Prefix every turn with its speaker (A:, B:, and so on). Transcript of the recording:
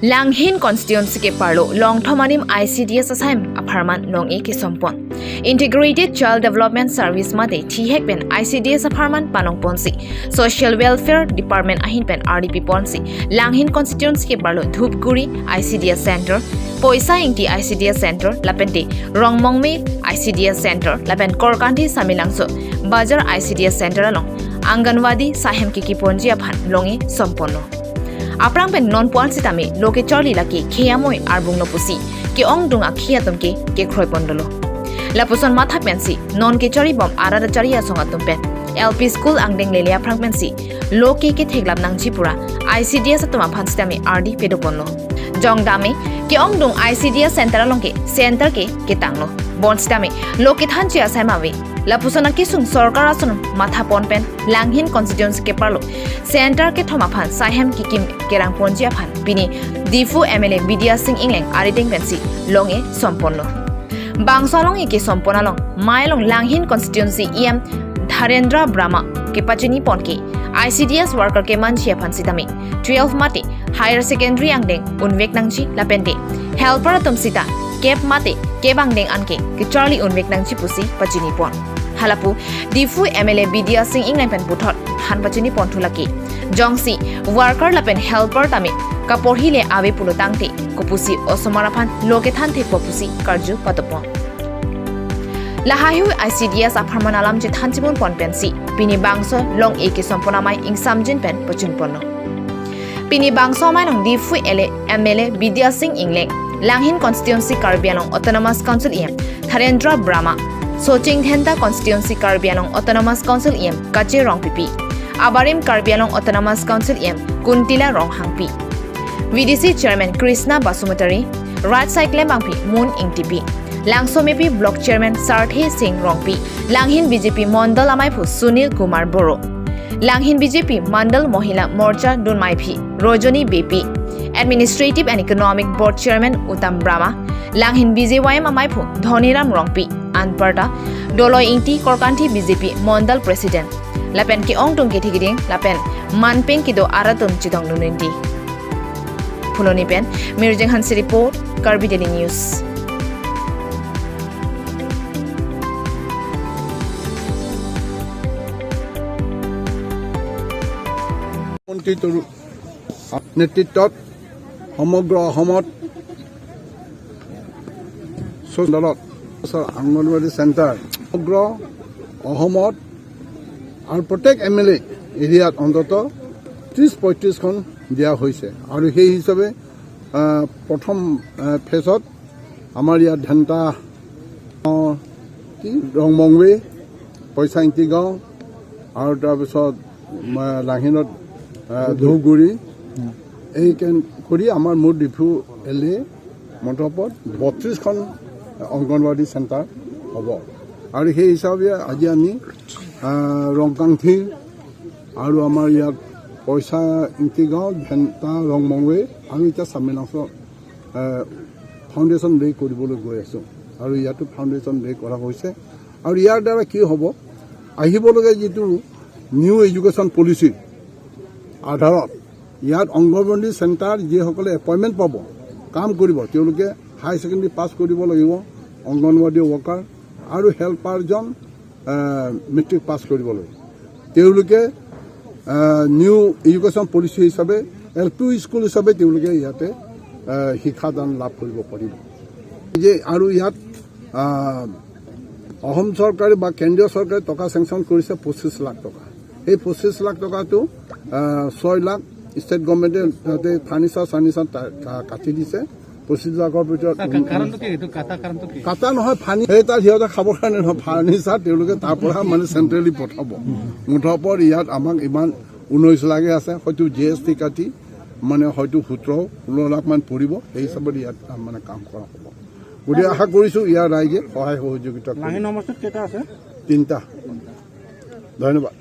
A: Langhin constituency keparlo longthom adim ICDS asaihem apharman longi kesom pon integrated child development service mate thihek pen ICDS apharman panong ponsi social welfare department ahin pen RDP ponsi Langhin constituency keparlo dhupguri ICDS center poisa ingti ICDS center lapente rongmongme ICDS center lapen korkanti samilangso bazar ICDS center along anganwadi sahem kiki ponji aphan longi sompono aprang pen non puan sitami loke chorli laki kheyamoi arbung lo pusi ke ong dunga khiyatum ke khroi pondolo lapuson matha pensi non ke chori bom arada chariya songa tumpen LP school angdeng lelia aprang pensi loke ke theglap nangchi pura ICDS atuma phansitami RD pedoponno jongdami ke ong dung ICDS center alongke center ke tangno bonsitami loke thanchi asaimawi lapusona kisung sarkar asun matha ponpen Langhin constituency keparlo center ke thoma phan asaihem kikim kerang ponjia phan bini difu MLA Vidya Singh Ingleng ariding pensi longe somponno bangsolong ke somponalong mailong Langhin constituency EM Dharendra Brahma ke pachini ponke ICDS worker ke manchia phan sitami 12 mate higher secondary angdeng unvek nangchi lapente helper tumsita kep mate kebangdeng anke ke charlie unvek nangchi pusi pachini pon halapu difu MLA Vidya Singh Ingleng pen puthot han pachini pon thulaki jongsi worker lapen helper tami kaporhile ave pulotangte kopusi osomarapan loke than the popusi karju patopon lahayu ICDS apharman alam je thanchimon pon pensi pini bangso long eke somponamai ingsamjin pen pachun ponno pini bangso mainong difu MLA Vidya Singh Ingleng Langhin constituency Karbianong autonomous council EM Dharendra Brahma Soching Thenta constituency Karbianong autonomous council EM Kache Rong Pipi Abarim Karbianong autonomous council EM Kuntila Rong Hangpi VDC chairman Krishna Basumatari Raj Cycle Bangpi Moon Ingtipi Langsomepi block chairman Sarthe Singh Rongpi Langhin BJP Mondal Amaipu Sunil Kumar Boro Langhin BJP Mandal Mohila Morcha Dunmaipi Rojoni BP Administrative and Economic Board Chairman Uttam Brahma Langhin BJYM Amaipu Dhoniram Rongpi Anparta Doloi Ingti Korkanti BJP Mondal President Lapen ki ong tung kitigiding lapen manpeng kido aratum chidong nuninti Puloni pen Mirjeng Hansi report Karbi Daily News
B: নেতৃত্বত সমগ্ৰ অসমত anganwadi centre সমগ্ৰ অসমত আৰু প্ৰত্যেক MLA এৰিয়াত অন্তত 30-35খন দিয়া হৈছে আৰু সেই হিচাপে প্ৰথম ফেজত আমাৰ ইয়াত ধেন্তা ৰংমংৱে পইচাইংটি গাঁও আৰু তাৰপিছত লাংহিনত ধুগুৰি এই কৰি আমাৰ মুঠ ডিফু LA মটপত 32খন অংগনবাড়ী চেণ্টাৰ হ'ব আৰু সেই হিচাপে আজি আমি ৰংকাংথি আৰু আমাৰ ইয়াত পইচা ইংটি গাঁও ধেন্তা ৰংমংৱে আৰু এতিয়া চামিনাংশ ফাউণ্ডেশ্যন ডে কৰিবলৈ গৈ আছোঁ আৰু ইয়াতো ফাউণ্ডেশ্যন ডে কৰা হৈছে আৰু ইয়াৰ দ্বাৰা কি হ'ব আহিবলগীয়া যিটো নিউ এডুকেশ্যন পলিচিৰ আধাৰত ইয়াত অংগনবাড়ী চেণ্টাৰ যিসকলে এপইণ্টমেণ্ট পাব কাম কৰিব তেওঁলোকে হাই ছেকেণ্ডেৰী পাছ কৰিব লাগিব অংগনবাড়ী ৱৰ্কাৰ আৰু হেল্পাৰজন মেট্ৰিক পাছ কৰিব লাগিব তেওঁলোকে নিউ এডুকেশ্যন পলিচি হিচাপে LP স্কুল হিচাপে তেওঁলোকে ইয়াতে শিক্ষাদান লাভ কৰিব পাৰিব যে আৰু ইয়াত অসম চৰকাৰে বা কেন্দ্ৰীয় চৰকাৰে টকা চেংচন কৰিছে 25 লাখ টকা এই 25 লাখ টকাটো 6 লাখ ষ্টেট গভৰ্ণমেণ্টে তাতে ফাৰ্নিচাৰ কাটি দিছে 25 লাখৰ ভিতৰত কাটা নহয় ফানি সেই তাৰ সিহঁতে খাবৰ কাৰণে নহয় ফাৰ্নিচাৰ তেওঁলোকে তাৰ পৰা মানে চেণ্ট্ৰেলি পঠাব মুঠৰ ইয়াত আমাক ইমান 19 লাখে আছে হয়তো GST কাটি মানে হয়তো 17-16 লাখ মান পৰিব এই হিচাপত ইয়াত মানে কাম কৰা হ'ব গতিকে আশা কৰিছোঁ ইয়াৰ ৰাইজে সহায় সহযোগিতা কৰিব। 3টা ধন্যবাদ।